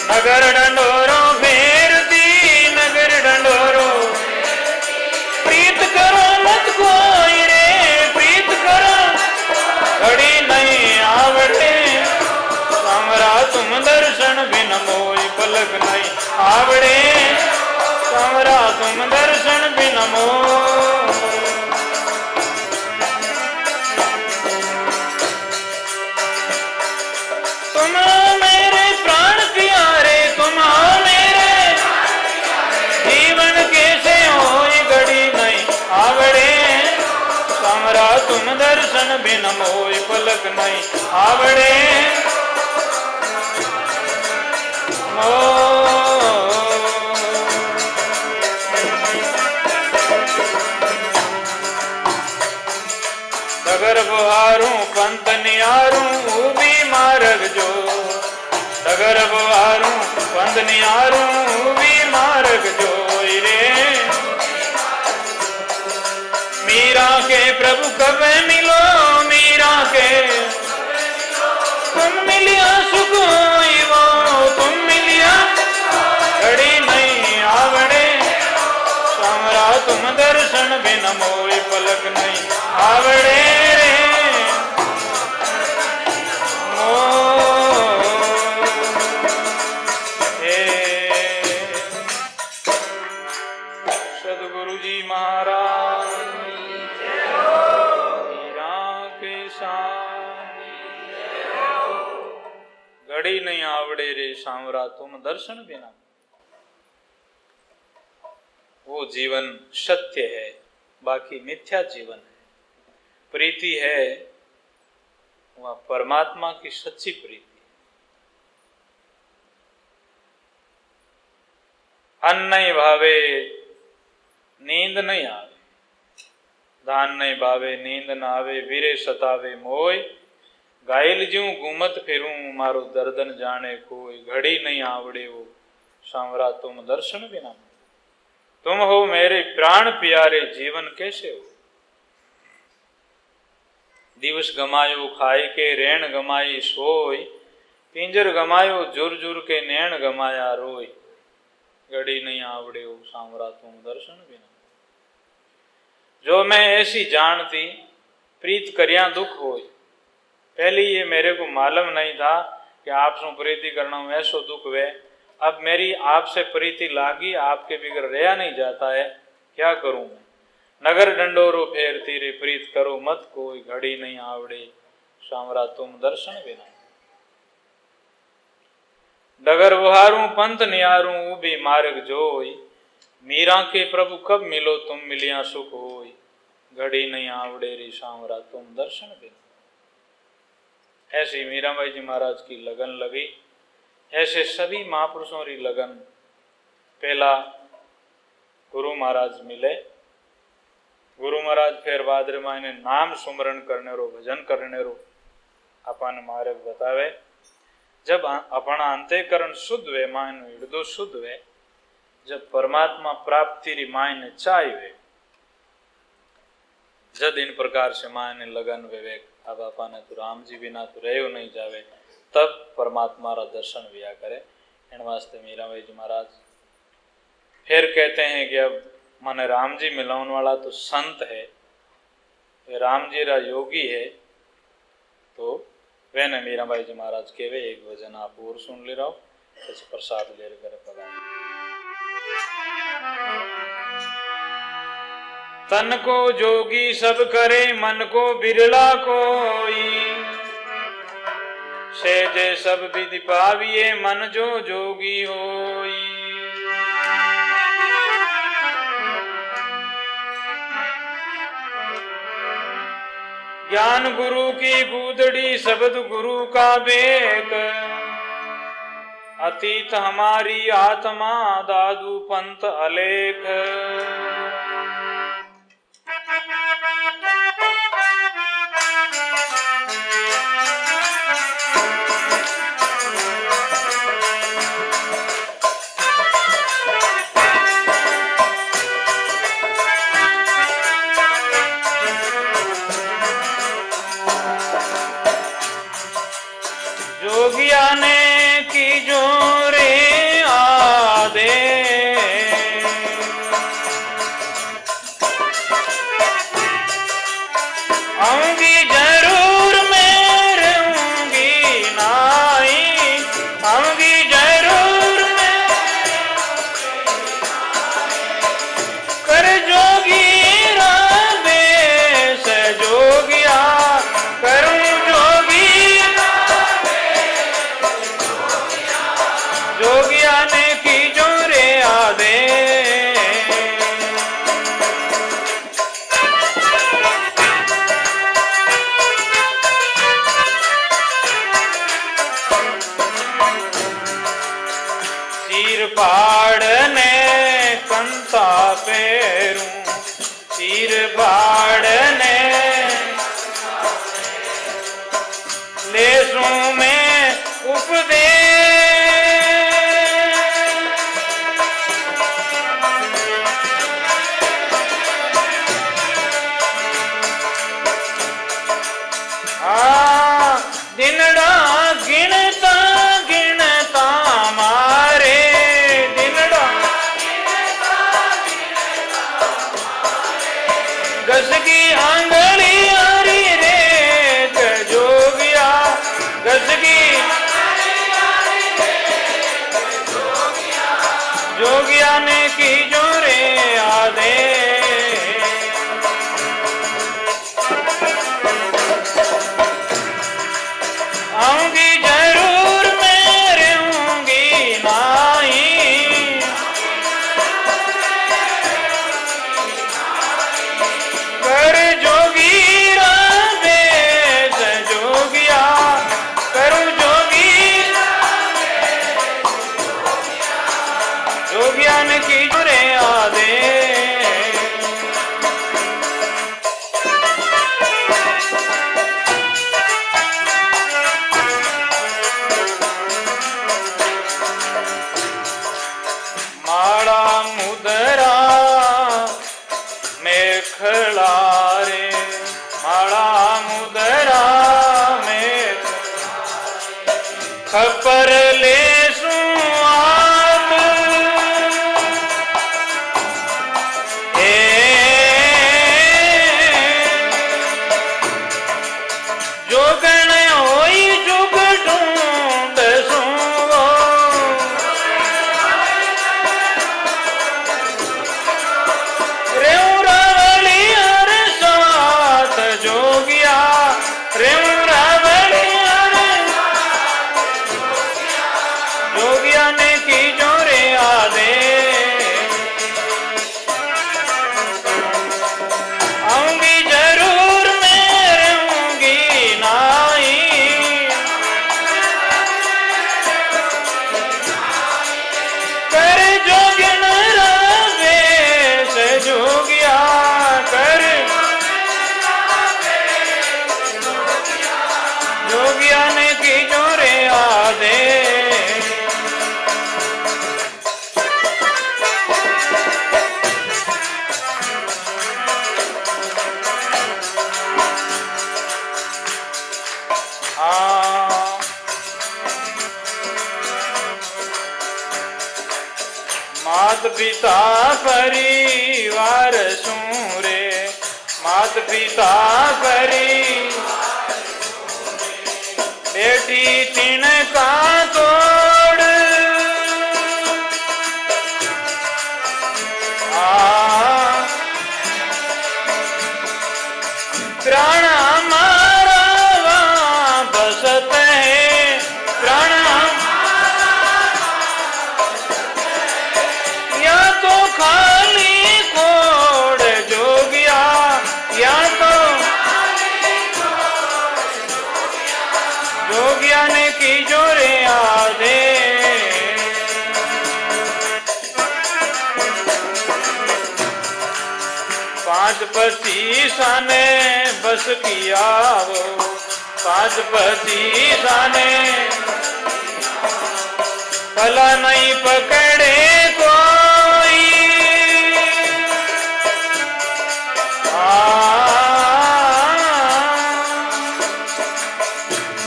नगर डंडोरो फेरती नगर डंडोरो, प्रीत करो मत कोई रे प्रीत करो, घड़ी नहीं आवड़े सांवरा तुम दर्शन बिन मोई पलक नहीं आवड़े, सांवरा तुम दर्शन बिन मोह। तुम मेरे प्राण प्यारे, तुम मेरे जीवन कैसे हो घड़ी नहीं आवड़े, सांवरा तुम दर्शन बिन मोई पलक नहीं आवड़े डगर बुहारू पंत नियारू भी मार्ग जो, डगर बुहारू पंत नियारू भी मार्ग जो रे। मीरा के प्रभु कब मिलो मीरा के, तुम मिलिया सुख वो तुम मिलिया, घड़ी नहीं आवड़े सांवरा तुम दर्शन बिन मोई पलक नहीं आवड़े सदगुरु जी महाराज मीरा के साथ। घड़ी नहीं आवड़े रे सांवरा तुम दर्शन बिना, वो जीवन सत्य है बाकी मिथ्या जीवन है। प्रीति है वह परमात्मा की सच्ची प्रीति। अन्न नहीं भावे नींद नहीं आवे, धान नहीं भावे नींद न आवे, वीरे सतावे मोय, घायल ज्यूं घूमत फिरूं मारो दर्दन जाने कोई, घड़ी नहीं आवड़े वो सांवरा तुम दर्शन बिना। तुम हो मेरे प्राण प्यारे जीवन कैसे हो, दिवस गमायो खाई के रैन गमाई सोई, पिंजर गमायो जुर जुर के नैन गमाया रोई, घड़ी नहीं आवड़े हो सांवरा तुम दर्शन बिना। जो मैं ऐसी जानती प्रीत करिया दुख होई, पहले ये मेरे को मालूम नहीं था कि आपसे प्रीति करना हूं ऐसो दुख वे, अब मेरी आपसे प्रीति लागी आपके बिगर रहा नहीं जाता है, क्या करूं मैं। नगर डंडोरो फेरती रे प्रीत करो मत कोई, घड़ी नहीं आवड़े सांवरा तुम दर्शन बिना। डगर बुहारू पंथ नियारू भी मार्ग जोई, मीरा के प्रभु कब मिलो तुम मिलिया सुख होई, घड़ी नहीं आवड़े रे सांवरा तुम दर्शन बिना। ऐसी मीराबाई जी महाराज की लगन लगी, ऐसे सभी महापुरुषों की लगन। पहला गुरु महाराज मिले, गुरु महाराज फिर बाद रे मायने नाम सुमरण करने रो भजन करने रो अपन मार्ग बतावे। जब अपना अंतःकरण शुद्ध वे मायने हृदय शुद्ध वे, जब परमात्मा प्राप्ति री मायने चाहिए, जब इन प्रकार से मायने लगन विवेक अब अपन तो राम जी बिना तो रहो नहीं जावे, तब परमात्मा रा दर्शन विया करे। इन वास्ते मीराबाई जी महाराज फिर कहते हैं कि अब मन राम जी मिलाउन वाला तो संत है, वे राम जी रा योगी है, तो वे ने मीराबाई जी महाराज के वे एक भजन आप और सुन ले रहो, कुछ प्रसाद ले कर पधार। तन को जोगी सब करे मन को बिरला कोई, सहजे सब विधि पाविये मन जो जोगी होई। ज्ञान गुरु की गूदड़ी शब्द गुरु का बेक, अतीत हमारी आत्मा दादू पंत अलेख। जोगिया ने की जोरे आदे, आऊंगी जरूर मैं रहूंगी नाई, आऊंगी जरूर मैं कर जोगी राधे से जोगिया करूं जोगी, जोगिया ने की जोरे आदे। सिर पाड़ने कंता पेरूं, सिर पाड़ने लेसूं में उपदेश, दिनड़ा गिनता गिनता मारे, दिनड़ा गसकी आंगली हरी रेत जोगिया, गसकी जोगिया ने की जोरे आदे। आऊंगी जरूर मैं रहूंगी नाई, कर जोगी राधे से जोगिया करूं जोगी, जोगिया ने की जोरे आदे। माड़ा मुदरा में खलारे, माड़ा मुदरा में खपर ले सुआत, जोगण होई जुग ढूंढ सुओ, रेऊ रावली हर साथ जोगिया, रेऊ रावली हर जोगिया ने की जोरे आदे। आऊंगी जरूर मैं रहूंगी नाई, कर जोगिन राधे से जोगिया कर, जोगिया ने की जोरे आदे। मात पिता परिवार सूरे, मात पिता परिवार बेटी तिनका तोड़, प्राण हमारा बसत है, प्राण या तो खाली कोड़ जोगिया, या तो जोगिया ने की जोरे आदे। पाजपति साने बस किया वो, पाजपति साने भला नहीं पकड़े कोई।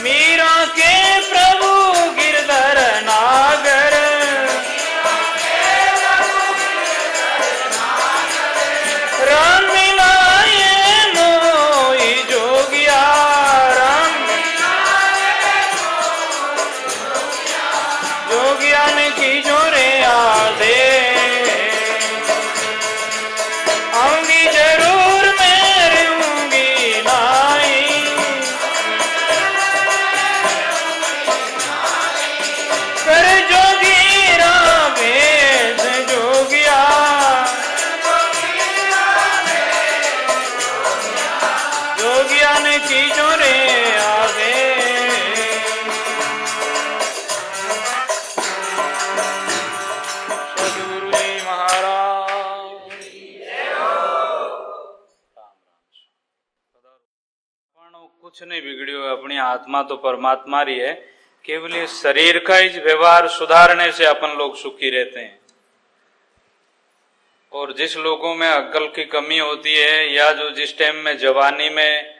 मीरा के प्रभु गिरधर नागर, राम मिलाए मोई जोगिया, राम जोगिया ने की जोरे आदे, आऊंगी जरूर मैं रहूंगी नाई, कर जोगी रामेश जोगिया, जोगिया ने की जोरे आगे। सदगुरु जी महाराज कुछ नहीं बिगड़ी हो, अपनी आत्मा तो परमात्मा ही है। केवल ये शरीर का ही व्यवहार सुधारने से अपन लोग सुखी रहते हैं। और जिस लोगों में अक्ल की कमी होती है, या जो जिस टाइम में जवानी में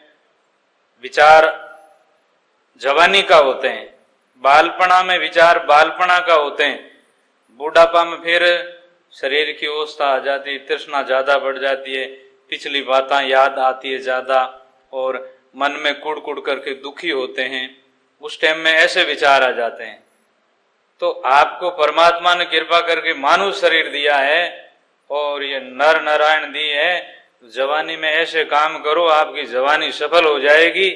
विचार जवानी का होते हैं, बालपना में विचार बालपना का होते हैं, बुढ़ापा में फिर शरीर की अवस्था आ जाती है, तृष्णा ज्यादा बढ़ जाती है, पिछली बातें याद आती है ज्यादा, और मन में कुड़ कुड़ करके दुखी होते हैं। उस टाइम में ऐसे विचार आ जाते हैं। तो आपको परमात्मा ने कृपा करके मानव शरीर दिया है और ये नर नारायण दी है। जवानी में ऐसे काम करो, आपकी जवानी सफल हो जाएगी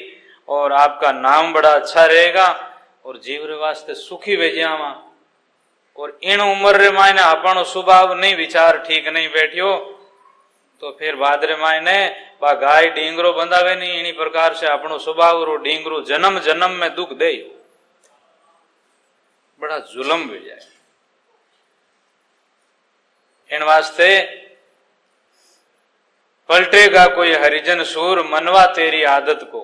और आपका नाम बड़ा अच्छा रहेगा और जीवन वास्ते सुखी भेजियावा। और इन उम्र मायने अपनो स्वभाव नहीं विचार ठीक नहीं बैठियो तो फिर बादरे मायने बा गाय डींगरो बंधावे नहीं। इन्हीं प्रकार से अपनो स्वभाव रो डींगरो जन्म जन्म में दुख दे, बड़ा जुलम भी जाए। इन वास्ते पलटेगा कोई हरिजन सूर, मनवा तेरी आदत को,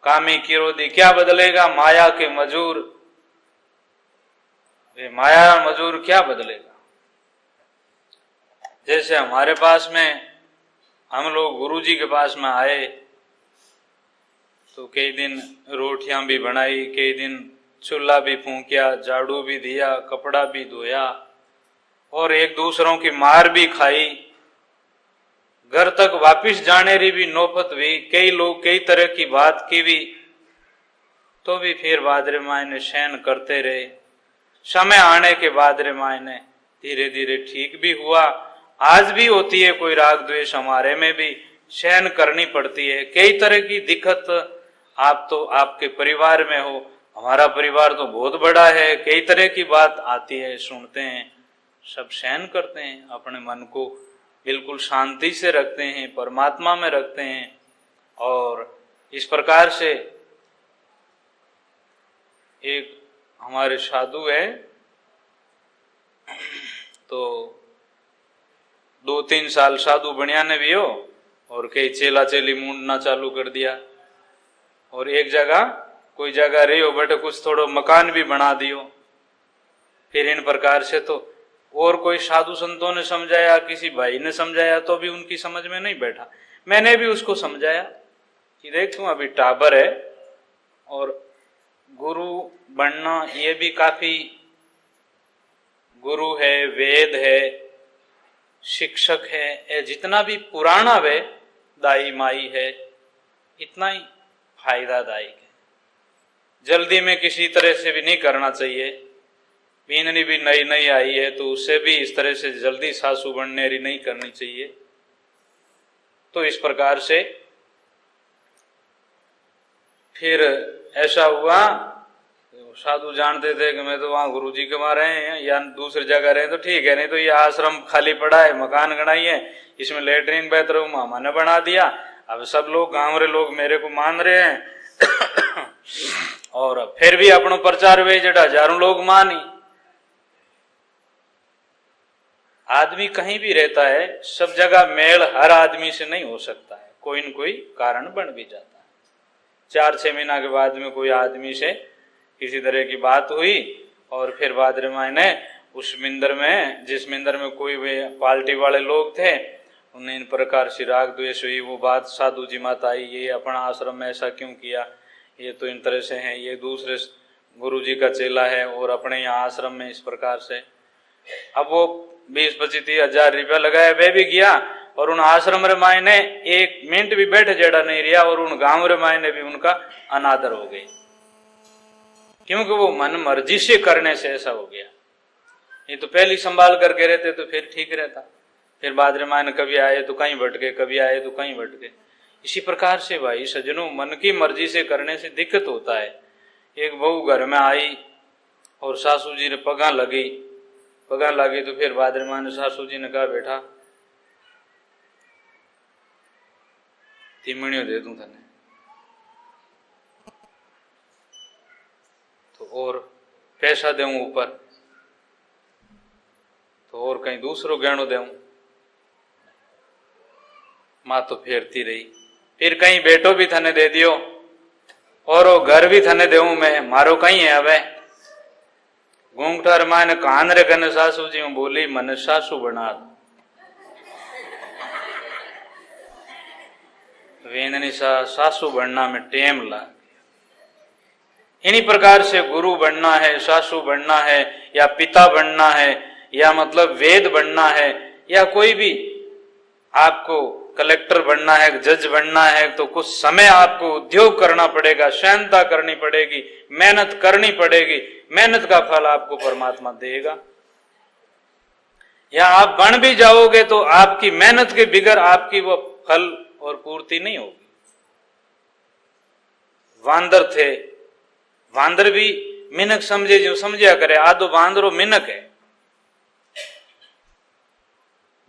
कामी किरोधी क्या बदलेगा, माया के मजूर। ये माया मजूर क्या बदलेगा। जैसे हमारे पास में हम लोग गुरुजी के पास में आए तो कई दिन रोटियां भी बनाई, कई दिन चूल्हा भी फूंकिया, झाड़ू भी दिया, कपड़ा भी धोया और एक दूसरों की मार भी खाई। घर तक वापिस जाने री भी नौबत हुई, कई लोग कई तरह की बात की भी, तो भी फिर बादरे मायने सहन करते रहे। समय आने के बादरे मायने धीरे धीरे ठीक भी हुआ। आज भी होती है कोई राग द्वेष हमारे में भी, सहन करनी पड़ती है। कई तरह की दिक्कत आप तो आपके परिवार में हो, हमारा परिवार तो बहुत बड़ा है, कई तरह की बात आती है, सुनते हैं, सब सहन करते हैं, अपने मन को बिल्कुल शांति से रखते हैं, परमात्मा में रखते हैं। और इस प्रकार से एक हमारे साधु है, तो 2-3 साल साधु बनिया ने भी हो और कई चेला चेली मूंडना चालू कर दिया। और एक जगह कोई जगह रही हो बटे कुछ थोड़ा मकान भी बना दियो। फिर इन प्रकार से तो और कोई साधु संतों ने समझाया, किसी भाई ने समझाया, तो भी उनकी समझ में नहीं बैठा। मैंने भी उसको समझाया कि देख तू अभी टाबर है और गुरु बनना ये भी काफी, गुरु है, वेद है, शिक्षक है, ये जितना भी पुराना वे दाई माई है, इतना ही फायदादायक है। जल्दी में किसी तरह से भी नहीं करना चाहिए। पीननी भी नई नई आई है तो उससे भी इस तरह से जल्दी सासू बनने री नहीं करनी चाहिए। तो इस प्रकार से फिर ऐसा हुआ, साधु जानते थे कि मैं तो वहां गुरुजी के वहां रहे हैं या दूसरी जगह रहे तो ठीक है, नहीं तो ये आश्रम खाली पड़ा है, मकान गणाई है, इसमें लेटरिन बाथरूम मामा ने बना दिया। अब सब लोग गांव रे लोग मेरे को मान रहे हैं और फिर भी अपनो प्रचार वे जड़ा हजारों लोग मानी। आदमी कहीं भी रहता है, सब जगह मेल हर आदमी से नहीं हो सकता है, कोई न कोई कारण बन भी जाता है। 4-6 महीना के बाद में कोई आदमी से किसी तरह की बात हुई और फिर बाद में उस मिंदर में, जिस मिंदर में कोई वे पार्टी वाले लोग थे, उन्हें इन प्रकार से राग द्वेष हुई। वो बात साधु जी मत आई, ये अपना आश्रम में ऐसा क्यों किया, ये तो इन तरह से है, ये दूसरे गुरु जी का चेला है और अपने यहाँ आश्रम में इस प्रकार से। अब वो 20-25-30 हजार रुपया लगाया, वे भी गया और उन आश्रम रे मायने 1 मिनट भी बैठ जेड़ा नहीं रहा और उन गांव रे मायने भी उनका अनादर हो गई, क्योंकि वो मन मर्जी से करने से ऐसा हो गया। ये तो पहले संभाल करके रहते तो फिर ठीक रहता, फिर बाद रे मायने कभी आए तो कहीं भटके, कभी आए तो कहीं भटके। इसी प्रकार से भाई सज्जनों, मन की मर्जी से करने से दिक्कत होता है। एक बहू घर में आई और सासू जी ने पगा लगी तो फिर बाद में सासू जी ने कहा, बेटा तीमणियों दे दूं तने, तो और पैसा देऊं ऊपर, तो और कहीं दूसरो गहणो देऊं। मां तो फेरती रही, फिर कहीं बेटो भी थने दे दियो और वो घर भी थने देऊं मैं, मारो कहीं है अबे। घूंघटार माने कान रे कने सासू जी बोली, मन सासू बना दो। वेंदनी सासू बनना में टेम लग। इन्हीं प्रकार से गुरु बनना है, सासू बनना है, या पिता बनना है, या मतलब वेद बनना है, या कोई भी आपको कलेक्टर बनना है, जज बनना है, तो कुछ समय आपको उद्योग करना पड़ेगा, सहनता करनी पड़ेगी, मेहनत करनी पड़ेगी। मेहनत का फल आपको परमात्मा देगा। या आप बन भी जाओगे तो आपकी मेहनत के बिगर आपकी वो फल और पूर्ति नहीं होगी। वांदर थे, वांदर भी मिनक समझे जो समझा करे, आधो वांदरो मिनक है।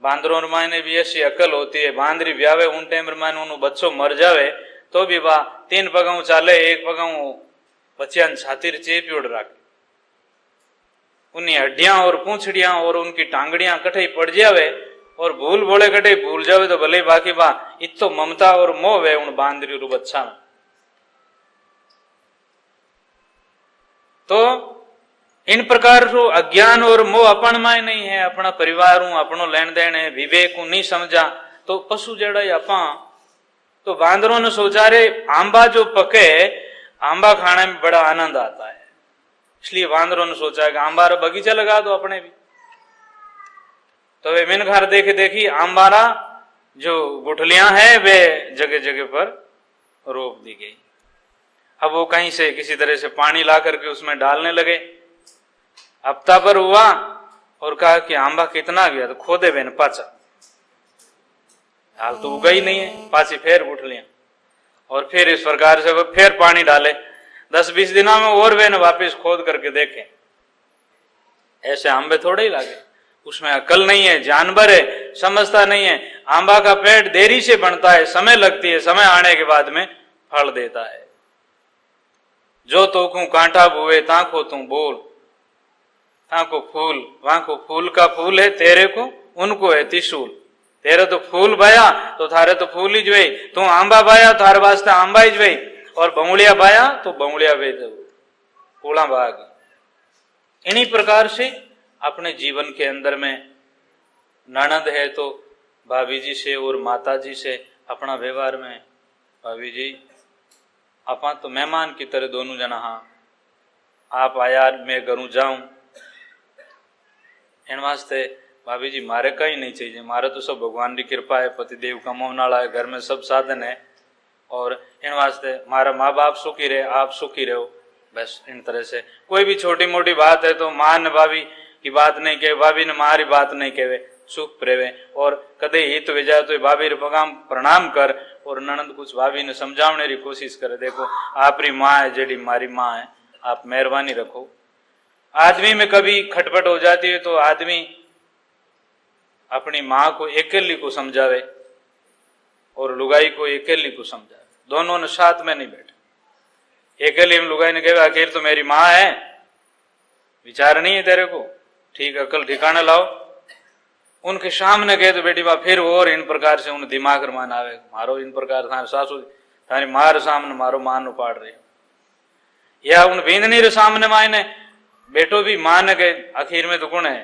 बांदरों मायने भी ऐसी अकल होती है, बांदरी ब्यावे उन टाइम मायने उन्होंने बच्चों मर जावे तो भी वह 3 पगाऊ चाले, 1 पगाऊ बच्चियां छाती चेप उड़ रखे, उन्हीं हड्डियां और पूंछड़ियां और उनकी टांगड़ियां कठे पड़ जावे और भूल बोले कटे भूल जावे तो भले, बाकी बा इतो ममता और मोह है उन बांदरी रू बच्चा में। तो इन प्रकार रो अज्ञान और मोह अपन में नहीं है, अपना परिवार हूं, अपनो लेन देन है, विवेक हूं नहीं समझा तो पशु जड़ा अपा। तो बांदरों ने सोचा रे आंबा जो पके, आंबा खाने में बड़ा आनंद आता है, इसलिए बांदरों ने सोचा कि आंबा रा बगीचा लगा दो अपने भी। तो वे मिनघार देखे देखी आंबारा जो गुठलियां हैं वे जगह जगह पर रोप दी गई। अब वो कहीं से किसी तरह से पानी ला करके उसमें डालने लगे। हफ्ता पर हुआ और कहा कि आंबा कितना गया, तो खोदे बेन पाचा, हाल तो उगा ही नहीं है, पाची फिर गुठलियां और फिर इस प्रकार से वो फिर पानी डाले। 10-20 दिनों में और वे वापिस खोद करके देखे, ऐसे आंबे थोड़े ही लागे। उसमें अकल नहीं है, जानवर है, समझता नहीं है। आंबा का पेड़ देरी से बनता है, समय लगती है, समय आने के बाद में फल देता है। जो तो को कांटा बुए ताको तू बोल, ताको फूल, वहां को फूल का फूल है, तेरे को उनको है त्रिशूल। तेरे तो फूल बाया तो थारे तो फूल ही जवे, तू आंबा बाया थारे वास्ते आंबा ही जवे, और बंगुड़िया बाया तो बंगुड़िया वे पूला बाग। इन्हीं प्रकार से अपने जीवन के अंदर में ननद है तो भाभी जी से और माता जी से अपना व्यवहार में, भाभी जी अपा तो मेहमान की तरह दोनों जना, हाँ आप आया मैं घरों जाऊं, इन वास्ते भाभी जी मारे कहीं नहीं चाहिए, मारे तो सब भगवान की कृपा है, पतिदेव कमाने वाला है, घर में सब साधन है, और इन वास्ते मारा माँ बाप सुखी रहे, आप सुखी रहो, बस इन तरह से। कोई भी छोटी मोटी बात है तो माँ ने भाभी की बात नहीं कहे, भाभी ने मारी बात नहीं कहे, सुख प्रेवे। और कदे हित वे जाए तो भाभी रे पगाम प्रणाम कर, और ननद कुछ भाभी ने समझाने की कोशिश करे, देखो आपरी माँ है जेडी मारी माँ है, आप मेहरबानी रखो। आदमी में कभी खटपट हो जाती है तो आदमी अपनी माँ को अकेली को समझावे और लुगाई को अकेली को समझावे, दोनों ने साथ में नहीं बैठे। अकेली में लुगाई ने कहा आखिर तो मेरी माँ है, विचार नहीं है तेरे को, ठीक अकल ठिकाने लाओ। उनके सामने कहे तो बेटी बा फिर और इन प्रकार से उन दिमाग मान आवे मारो इन प्रकार थारे सासू थारी मार सामने मारो मान पाड़ रही या उन बींदनी रे सामने मायने बेटो भी मान गए आखिर में तो कौन है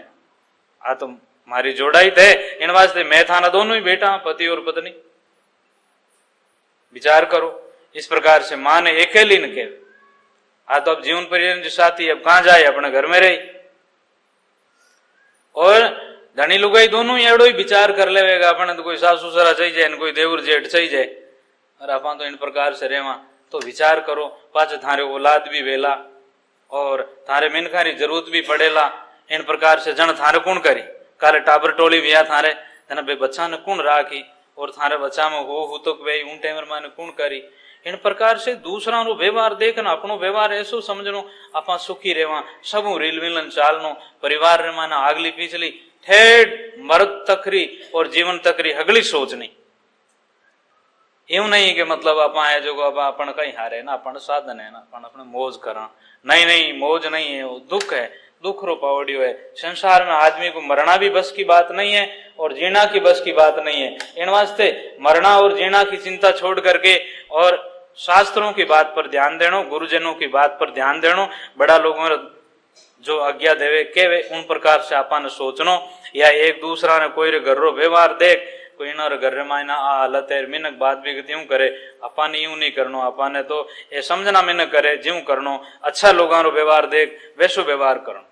आ तो मारी जोड़ाई थे इन वास्ते मैं थाना दोनों ही बेटा पति और पत्नी विचार करो इस प्रकार से मां ने अकेली न कहे आ तो अब जीवन पर्यंत साथी अब कहां जाए अपने घर में रही और धनी लुगाई दोनों ही एड़ो ही विचार कर लेगा अपने तो कोई सासू ससुरा चाहिए जाए कोई देवर जेठ चाहिए जाए और अपन तो इन प्रकार से रेवा तो विचार करो पाछ थारे औलाद भी वेला और थारे मिनखारी जरूरत भी पड़ेला इन प्रकार से जन थारे कौन करी काले टाबर टोली विया थारे तना बे बच्चा ने कौन राखी और थारे बच्चा में हो तो वे उन टाइम माने कौन करी इन प्रकार से दूसरा नो व्यवहार देखना अपनो व्यवहार ऐसो समझनो आपा सुखी रेवा सबू रिल मिलन चालनो परिवार रे माना आगली पिछली ठेठ मर्द तकरी और जीवन तकरी हगली सोचनी એવું नहीं कि मतलब अपा है जो अपन कहीं हारे ना अपन साधन है ना अपन अपने मौज करा नहीं मौज नहीं है वो दुख है दुख रो पावड़ियो है संसार में आदमी को मरना भी बस की बात नहीं है और जीना की बस की बात नहीं है इन वास्ते मरना और जीना की चिंता छोड़ करके और शास्त्रों की बात पर ध्यान देनो गुरुजनों की बात पर ध्यान देनो बड़ा लोगों जो आज्ञा देवे के वे उन प्रकार से अपन सोचनो या एक दूसरा ने कोई घर रो व्यवहार देख कोई ना घर मायना आ हालत है मिनक बात भी यूं करे अपन यूं नहीं करनो अपन तो ये समझना मिनक करे ज्यों करनो अच्छा लोगों रो व्यवहार देख वैसो व्यवहार करनो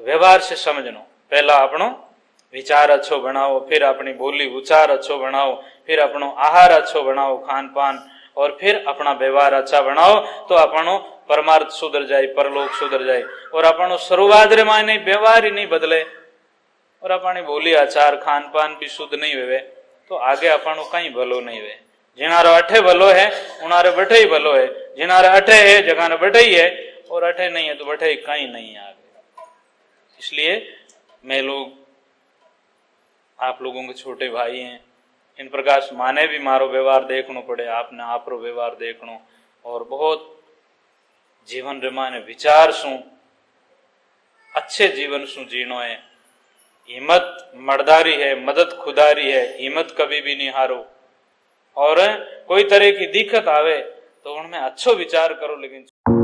व्यवहार से समझनो पहला अपनो विचार अच्छो बनाओ फिर अपनी बोली उच्चार अच्छो बनाओ फिर अपनो आहार अच्छो बनाओ खान पान और फिर अपना व्यवहार अच्छा बनाओ तो अपनो परमार्थ सुधर जाए परलोक सुधर जाए और अपनो शुरुआत रे मायने व्यवहार ही नहीं बदले और अपनी बोली आचार खान पान भी शुद्ध नहीं हुए तो आगे अपनो कहीं भलो नहीं हुए जिनारो अठे भलो है उनारे बठे ही भलो है जिनारे अठे है जगह बठे ही है और अठे नहीं है तो बठे ही कहीं नहीं है आगे इसलिए मैं लोग आप लोगों के छोटे भाई हैं इन प्रकार से माने भी मारो व्यवहार देखनो पड़े आपने आप रो व्यवहार देखनो और बहुत जीवन रे माने विचार सु अच्छे जीवन सु जीनो है हिम्मत मर्दारी है मदद खुदारी है हिम्मत कभी भी नहीं हारो और कोई तरह की दिक्कत आवे तो उनमें अच्छो विचार करो लेकिन